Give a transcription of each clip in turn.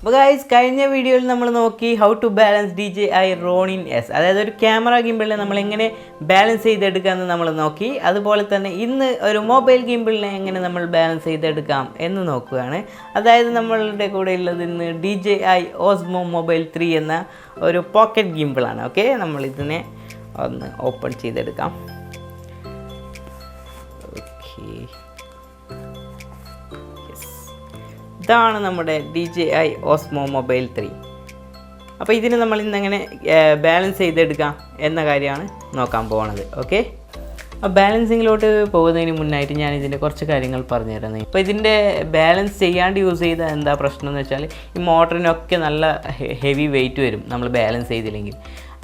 അപ്പോൾ ഗൈസ് കഴിഞ്ഞ വീഡിയോയിൽ നമ്മൾ നോക്കി how to balance DJI Ronin S, അതായത് ഒരു ക്യാമറ ഗിംബിളിനെ നമ്മൾ എങ്ങനെ ബാലൻസ് ചെയ്തെടുക്കാമെന്ന് നമ്മൾ നോക്കി. അതുപോലെ തന്നെ ഇന്ന് ഒരു മൊബൈൽ ഗിംബിളിനെ എങ്ങനെ നമ്മൾ ബാലൻസ് ചെയ്തെടുക്കാം എന്ന് നോക്കുകയാണ്. അതായത് നമ്മളുടെ കൂടെ ഉള്ളത് ഇന്ന് DJI OSMO Mobile 3 എന്ന ഒരു പോക്കറ്റ് ഗിംബിളാണ്. ഓക്കെ, നമ്മളിതിനെ ഒന്ന് ഓപ്പൺ ചെയ്തെടുക്കാം. ഓക്കെ, ഇതാണ് നമ്മുടെ DJI OSMO Mobile 3. അപ്പോൾ ഇതിന് നമ്മൾ ഇന്നെങ്ങനെ ബാലൻസ് ചെയ്തെടുക്കാം എന്ന കാര്യമാണ് നോക്കാൻ പോകുന്നത്. ഓക്കെ, അപ്പോൾ ബാലൻസിങ്ങിലോട്ട് പോകുന്നതിന് മുന്നായിട്ട് ഞാൻ ഇതിൻ്റെ കുറച്ച് കാര്യങ്ങൾ പറഞ്ഞു തരുന്നത്. അപ്പോൾ ഇതിൻ്റെ ബാലൻസ് ചെയ്യാണ്ട് യൂസ് ചെയ്താൽ എന്താ പ്രശ്നം എന്ന് വെച്ചാൽ ഈ മോട്ടറിനൊക്കെ നല്ല ഹെവി വെയിറ്റ് വരും നമ്മൾ ബാലൻസ് ചെയ്തില്ലെങ്കിൽ.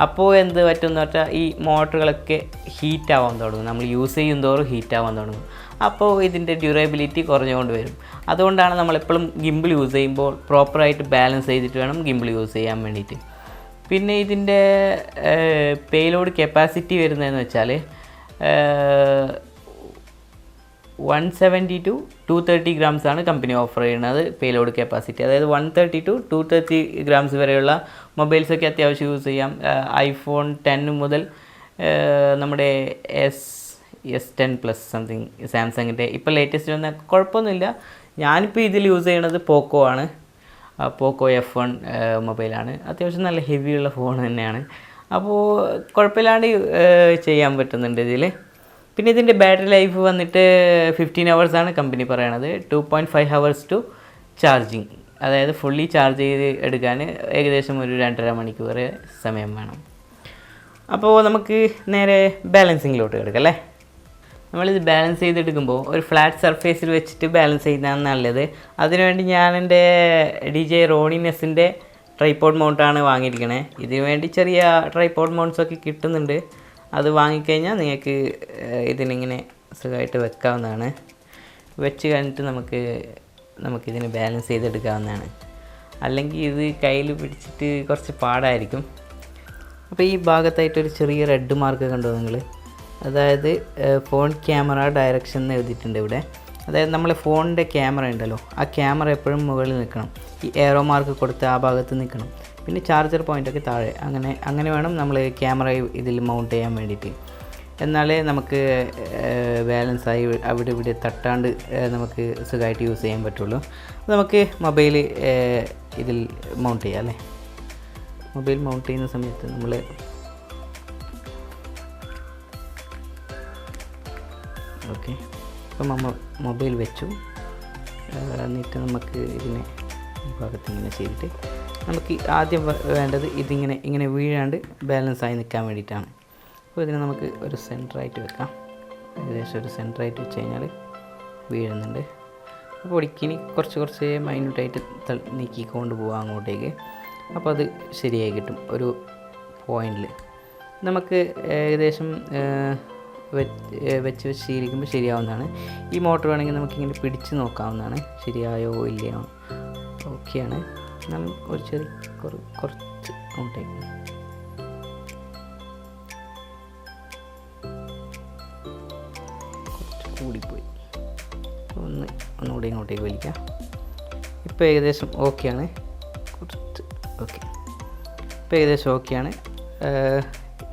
അപ്പോൾ എന്ത് പറ്റുമെന്ന് വെച്ചാൽ ഈ മോട്ടറുകളൊക്കെ ഹീറ്റ് ആവാൻ തുടങ്ങും, നമ്മൾ യൂസ് ചെയ്യും തോറും ഹീറ്റ് ആവാൻ തുടങ്ങും. അപ്പോൾ ഇതിൻ്റെ ഡ്യൂറബിലിറ്റി കുറഞ്ഞുകൊണ്ട് വരും. അതുകൊണ്ടാണ് നമ്മളെപ്പോഴും ഗിംബിൾ യൂസ് ചെയ്യുമ്പോൾ പ്രോപ്പറായിട്ട് ബാലൻസ് ചെയ്തിട്ട് വേണം ഗിംബിൾ യൂസ് ചെയ്യാൻ വേണ്ടിയിട്ട്. പിന്നെ ഇതിൻ്റെ പേലോഡ് കപ്പാസിറ്റി വരുന്നതെന്ന് വെച്ചാൽ 170 to 230 grams ആണ് കമ്പനി ഓഫർ ചെയ്യുന്നത് പേലോഡ് കപ്പാസിറ്റി. അതായത് 130 to 230 grams വരെയുള്ള മൊബൈൽസൊക്കെ അത്യാവശ്യം യൂസ് ചെയ്യാം. iPhone 10 മുതൽ നമ്മുടെ S10 പ്ലസ് സംതിങ് സാംസങ്ങിൻ്റെ ഇപ്പോൾ ലേറ്റസ്റ്റ് വന്ന കുഴപ്പമൊന്നുമില്ല. ഞാനിപ്പോൾ ഇതിൽ യൂസ് ചെയ്യണത് പോക്കോ ആണ്. പോക്കോ F1 മൊബൈലാണ്. അത്യാവശ്യം നല്ല ഹെവിയുള്ള ഫോൺ തന്നെയാണ്. അപ്പോൾ കുഴപ്പമില്ലാണ്ട് ചെയ്യാൻ പറ്റുന്നുണ്ട് ഇതിൽ. പിന്നെ ഇതിൻ്റെ ബാറ്ററി ലൈഫ് വന്നിട്ട് 15 hours ആണ് കമ്പനി പറയണത്. 2.5 hours ടു ചാർജിങ്, അതായത് ഫുള്ളി ചാർജ് ചെയ്ത് എടുക്കാൻ ഏകദേശം ഒരു 2.5 മണിക്കൂർ സമയം വേണം. അപ്പോൾ നമുക്ക് നേരെ ബാലൻസിങ്ങിലോട്ട് കിടക്കാം അല്ലേ. നമ്മളിത് ബാലൻസ് ചെയ്തെടുക്കുമ്പോൾ ഒരു ഫ്ലാറ്റ് സർഫേസിൽ വെച്ചിട്ട് ബാലൻസ് ചെയ്യുന്നതാണ് നല്ലത്. അതിനുവേണ്ടി ഞാൻ എൻ്റെ DJI Ronin Sൻ്റെ ട്രൈപോഡ് മൗണ്ടാണ് വാങ്ങിയിരിക്കണേ. ഇതിനു വേണ്ടി ചെറിയ ട്രൈപോഡ് മൗണ്ട്സൊക്കെ കിട്ടുന്നുണ്ട്. അത് വാങ്ങിക്കഴിഞ്ഞാൽ നിങ്ങൾക്ക് ഇതിനിങ്ങനെ സുഖമായിട്ട് വെക്കാവുന്നതാണ്. വെച്ച് കഴിഞ്ഞിട്ട് നമുക്കിതിന് ബാലൻസ് ചെയ്തെടുക്കാവുന്നതാണ്. അല്ലെങ്കിൽ ഇത് കയ്യിൽ പിടിച്ചിട്ട് കുറച്ച് പാടായിരിക്കും. അപ്പോൾ ഈ ഭാഗത്തായിട്ടൊരു ചെറിയ റെഡ് മാർക്ക് കണ്ടോ നിങ്ങൾ? അതായത് ഫോൺ ക്യാമറ ഡയറക്ഷൻ എന്ന് എഴുതിയിട്ടുണ്ട് ഇവിടെ. അതായത് നമ്മളെ ഫോണിൻ്റെ ക്യാമറ ഉണ്ടല്ലോ, ആ ക്യാമറ എപ്പോഴും മുകളിൽ നിൽക്കണം. ഈ ഏറോ മാർക്ക് കൊടുത്ത് ആ ഭാഗത്ത് നിൽക്കണം. പിന്നെ ചാർജർ പോയിൻ്റൊക്കെ താഴെ. അങ്ങനെ വേണം നമ്മൾ ക്യാമറ ഇതിൽ മൗണ്ട് ചെയ്യാൻ വേണ്ടിയിട്ട്. എന്നാലേ നമുക്ക് ബാലൻസായി അവിടെ ഇവിടെ തട്ടാണ്ട് നമുക്ക് സുഖമായിട്ട് യൂസ് ചെയ്യാൻ പറ്റുള്ളൂ. നമുക്ക് മൊബൈൽ ഇതിൽ മൗണ്ട് ചെയ്യാം അല്ലേ. മൊബൈൽ മൗണ്ട് ചെയ്യുന്ന സമയത്ത് നമ്മൾ ഓക്കെ, ഇപ്പം മൊബൈൽ വെച്ചു. എന്നിട്ട് നമുക്ക് ഇതിനെ ഈ ഭാഗത്ത് ഇങ്ങനെ ചെയ്തിട്ട് നമുക്ക് ആദ്യം വേണ്ടത് ഇങ്ങനെ വീഴാണ്ട് ബാലൻസായി നിൽക്കാൻ വേണ്ടിയിട്ടാണ്. അപ്പോൾ ഇതിനെ നമുക്ക് ഒരു സെൻറ്ററായിട്ട് വെക്കാം. ഏകദേശം ഒരു സെൻറ്ററായിട്ട് വെച്ച് കഴിഞ്ഞാൽ വീഴുന്നുണ്ട്. അപ്പോൾ ഒടിക്കിനി കുറച്ച് മൈന്യൂട്ടായിട്ട് നീക്കിക്കൊണ്ട് പോകാം അങ്ങോട്ടേക്ക്. അപ്പോൾ അത് ശരിയായി കിട്ടും ഒരു പോയിന്റിൽ. നമുക്ക് ഏകദേശം വെച്ച് ശീലിക്കുമ്പോൾ ശരിയാവുന്നതാണ്. ഈ മോട്ടർ വേണമെങ്കിൽ നമുക്കിങ്ങനെ പിടിച്ച് നോക്കാവുന്നതാണ് ശരിയായോ ഇല്ലയോ. ഓക്കെയാണ്. നമ്മൾ ഒരു കുറച്ച് അങ്ങോട്ടേക്ക് കുറച്ച് കൂടിപ്പോയി. ഒന്നുകൂടി ഇങ്ങോട്ടേക്ക് വലിക്കാം. ഇപ്പോൾ ഏകദേശം ഓക്കെയാണ്. കുറച്ച് ഓക്കെ, ഇപ്പോൾ ഏകദേശം ഓക്കെയാണ്.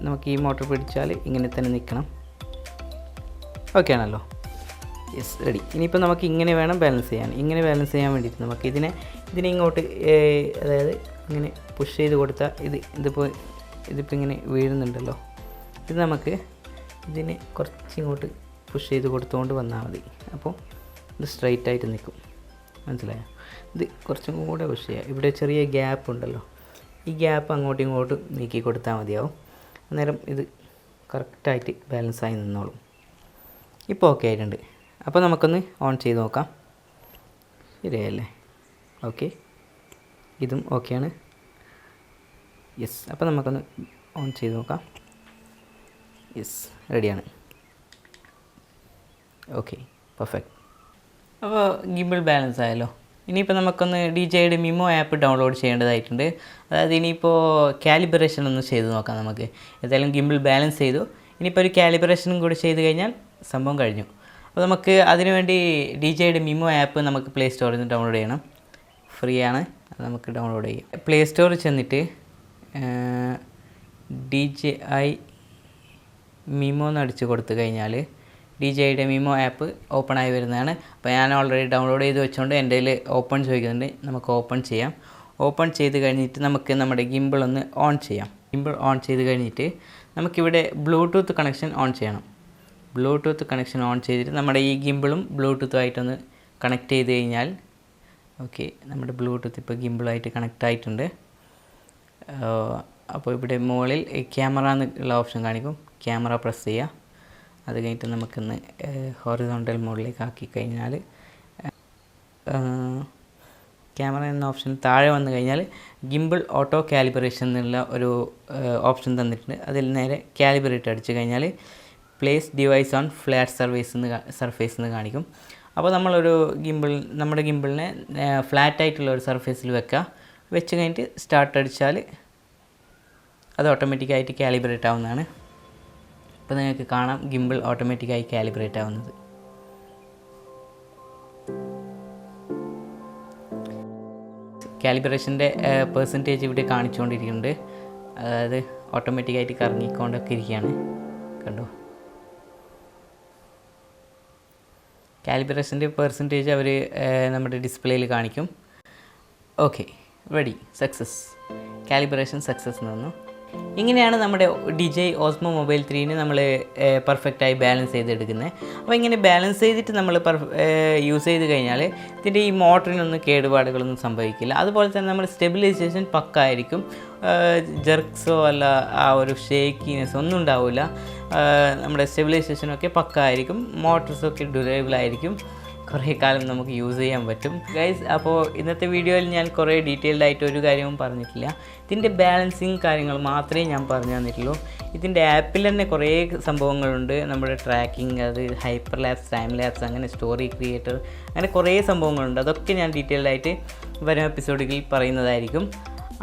നമുക്ക് ഈ മോട്ടർ പിടിച്ചാൽ ഇങ്ങനെ തന്നെ നിൽക്കണം. ഓക്കെ ആണല്ലോ. Yes, ready. ഇനിയിപ്പോൾ നമുക്ക് ഇങ്ങനെ വേണം ബാലൻസ് ചെയ്യാൻ. ഇങ്ങനെ ബാലൻസ് ചെയ്യാൻ വേണ്ടിയിട്ട് നമുക്ക് ഇതിനെ ഇങ്ങോട്ട് അതായത് ഇങ്ങനെ പുഷ് ചെയ്ത് കൊടുത്താൽ ഇതിപ്പോൾ ഇങ്ങനെ വീഴുന്നുണ്ടല്ലോ. ഇത് നമുക്ക് ഇതിനെ കുറച്ചിങ്ങോട്ട് പുഷ് ചെയ്ത് കൊടുത്തുകൊണ്ട് വന്നാൽ മതി. അപ്പോൾ ഇത് സ്ട്രൈറ്റ് ആയിട്ട് നിൽക്കും. മനസ്സിലായോ? ഇത് കുറച്ചും കൂടെ പുഷ് ചെയ്യുക. ഇവിടെ ചെറിയ ഗ്യാപ്പ് ഉണ്ടല്ലോ, ഈ ഗ്യാപ്പ് അങ്ങോട്ടും ഇങ്ങോട്ടും നീക്കി കൊടുത്താൽ മതിയാവും. അന്നേരം ഇത് കറക്റ്റായിട്ട് ബാലൻസായി നിന്നോളും. ഇപ്പോൾ ഓക്കെ ആയിട്ടുണ്ട്. അപ്പോൾ നമുക്കൊന്ന് ഓൺ ചെയ്ത് നോക്കാം. ശരിയല്ലേ? ഓക്കെ, ഇതും ഓക്കെയാണ്. യെസ്, അപ്പോൾ നമുക്കൊന്ന് ഓൺ ചെയ്ത് നോക്കാം. യെസ്, റെഡിയാണ്. Okay, perfect. അപ്പോൾ ഗിംബിൾ ബാലൻസ് ആയല്ലോ. ഇനിയിപ്പോൾ നമുക്കൊന്ന് DJIയുടെ മിമോ ആപ്പ് ഡൗൺലോഡ് ചെയ്യേണ്ടതായിട്ടുണ്ട്. അതായത് ഇനിയിപ്പോൾ കാലിബ്രേഷൻ ഒന്ന് ചെയ്ത് നോക്കാം നമുക്ക്. ഏതായാലും ഗിംബിൾ ബാലൻസ് ചെയ്തു. ഇനിയിപ്പോൾ ഒരു കാലിബ്രേഷനും കൂടി ചെയ്ത് കഴിഞ്ഞാൽ സംഭവം കഴിഞ്ഞു. അപ്പോൾ നമുക്ക് അതിനുവേണ്ടി DJIയുടെ മിമോ ആപ്പ് നമുക്ക് പ്ലേ സ്റ്റോറിൽ നിന്ന് ഡൗൺലോഡ് ചെയ്യണം. ഫ്രീ ആണ്, അത് നമുക്ക് ഡൗൺലോഡ് ചെയ്യാം. പ്ലേ സ്റ്റോറിൽ ചെന്നിട്ട് DJI മിമോ എന്ന് അടിച്ച് കൊടുത്തു കഴിഞ്ഞാൽ DJIയുടെ മിമോ ആപ്പ് ഓപ്പൺ ആയി വരുന്നതാണ്. അപ്പോൾ ഞാൻ ഓൾറെഡി ഡൗൺലോഡ് ചെയ്ത് വെച്ചുകൊണ്ട് എൻ്റെ കയ്യിൽ ഓപ്പൺ ചോദിക്കുന്നുണ്ട്. നമുക്ക് ഓപ്പൺ ചെയ്യാം. ഓപ്പൺ ചെയ്ത് കഴിഞ്ഞിട്ട് നമുക്ക് നമ്മുടെ ഗിംബിൾ ഒന്ന് ഓൺ ചെയ്യാം. ഗിംബിൾ ഓൺ ചെയ്ത് കഴിഞ്ഞിട്ട് നമുക്കിവിടെ ബ്ലൂടൂത്ത് കണക്ഷൻ ഓൺ ചെയ്യണം. ബ്ലൂടൂത്ത് കണക്ഷൻ ഓൺ ചെയ്തിട്ട് നമ്മുടെ ഈ ഗിംബിളും ബ്ലൂടൂത്തുമായിട്ടൊന്ന് കണക്ട് ചെയ്ത് കഴിഞ്ഞാൽ ഓക്കെ, നമ്മുടെ ബ്ലൂടൂത്ത് ഇപ്പോൾ ഗിംബിളായിട്ട് കണക്റ്റ് ആയിട്ടുണ്ട്. അപ്പോൾ ഇവിടെ മുകളിൽ ക്യാമറ എന്നുള്ള ഓപ്ഷൻ കാണിക്കും. ക്യാമറ പ്രസ് ചെയ്യുക. അത് കഴിഞ്ഞിട്ട് നമുക്കൊന്ന് ഹൊറിസോണ്ടൽ മോഡിലേക്ക് ആക്കി കഴിഞ്ഞാൽ ക്യാമറ എന്ന ഓപ്ഷൻ താഴെ വന്നു കഴിഞ്ഞാൽ ഗിംബിൾ ഓട്ടോ കാലിബ്രേഷൻ എന്നുള്ള ഒരു ഓപ്ഷൻ തന്നിട്ടുണ്ട്. അതിൽ നേരെ കാലിബ്രേറ്റ് അടിച്ചു കഴിഞ്ഞാൽ place device on flat surface എന്ന് കാണിക്കും. അപ്പോൾ നമ്മളൊരു നമ്മുടെ ഗിംബിളിനെ ഫ്ലാറ്റായിട്ടുള്ള ഒരു സർഫേസിൽ വെച്ച് കഴിഞ്ഞിട്ട് സ്റ്റാർട്ട് അടിച്ചാൽ അത് ഓട്ടോമാറ്റിക്കായിട്ട് കാലിബ്രേറ്റ് ആവുന്നതാണ്. അപ്പോൾ നിങ്ങൾക്ക് കാണാം ഗിംബിൾ ഓട്ടോമാറ്റിക്കായി കാലിബ്രേറ്റ് ആവുന്നത്. കാലിബ്രേഷൻ്റെ പെർസെൻറ്റേജ് ഇവിടെ കാണിച്ചുകൊണ്ടിരിക്കുന്നുണ്ട്. അതായത് ഓട്ടോമാറ്റിക്കായിട്ട് കറങ്ങിക്കൊണ്ടൊക്കെ ഇരിക്കുകയാണ്. കണ്ടോ, കാലിബ്രേഷൻ്റെ പെർസെൻറ്റേജ് അവർ നമ്മുടെ ഡിസ്പ്ലേയിൽ കാണിക്കും. Okay, ready, success, calibration success എന്ന് പറഞ്ഞു. ഇങ്ങനെയാണ് നമ്മുടെ DJI OSMO മൊബൈൽ 3ന് നമ്മൾ പെർഫെക്റ്റായി ബാലൻസ് ചെയ്തെടുക്കുന്നത്. അപ്പോൾ ഇങ്ങനെ ബാലൻസ് ചെയ്തിട്ട് നമ്മൾ യൂസ് ചെയ്ത് കഴിഞ്ഞാൽ ഇതിൻ്റെ ഈ മോട്ടറിനൊന്നും കേടുപാടുകളൊന്നും സംഭവിക്കില്ല. അതുപോലെ തന്നെ നമ്മുടെ സ്റ്റെബിലൈസേഷൻ പക്കായിരിക്കും. ജെർക്സോ അല്ല ആ ഒരു ഷേക്കിനെസ് ഒന്നും ഉണ്ടാവില്ല. നമ്മുടെ സ്റ്റെബിലൈസേഷനൊക്കെ പക്കായിരിക്കും. മോട്ടോർസൊക്കെ ഡ്യൂറബിൾ ആയിരിക്കും. കുറേ കാലം നമുക്ക് യൂസ് ചെയ്യാൻ പറ്റും ഗൈസ്. അപ്പോൾ ഇന്നത്തെ വീഡിയോയിൽ ഞാൻ കുറേ ഡീറ്റെയിൽഡ് ആയിട്ട് ഒരു കാര്യവും പറഞ്ഞിട്ടില്ല. ഇതിൻ്റെ ബാലൻസിങ് കാര്യങ്ങൾ മാത്രമേ ഞാൻ പറഞ്ഞു തന്നിട്ടുള്ളൂ. ഇതിൻ്റെ ആപ്പിൽ തന്നെ കുറേ സംഭവങ്ങളുണ്ട്. നമ്മുടെ ട്രാക്കിംഗ്, അത് ഹൈപ്പർ ലാപ്സ്, ടൈം ലാപ്സ്, അങ്ങനെ സ്റ്റോറി ക്രിയേറ്റർ, അങ്ങനെ കുറേ സംഭവങ്ങളുണ്ട്. അതൊക്കെ ഞാൻ ഡീറ്റെയിൽഡ് ആയിട്ട് വരും എപ്പിസോഡുകളിൽ പറയുന്നതായിരിക്കും.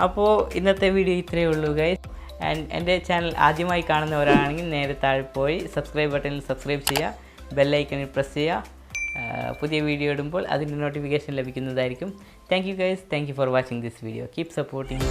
അപ്പോൾ ഇന്നത്തെ വീഡിയോ ഇത്രയേ ഉള്ളൂ ഗൈസ്. ആൻഡ് എൻ്റെ ചാനൽ ആദ്യമായി കാണുന്നവരാണെങ്കിൽ നേരെ താഴെ പോയി സബ്സ്ക്രൈബ് ബട്ടണിൽ സബ്സ്ക്രൈബ് ചെയ്യുക, ബെല്ലൈക്കണിൽ പ്രസ് ചെയ്യുക. പുതിയ വീഡിയോ ഇടുമ്പോൾ അതിൻ്റെ നോട്ടിഫിക്കേഷൻ ലഭിക്കുന്നതായിരിക്കും. Thank you guys, thank you for watching this video. Keep supporting.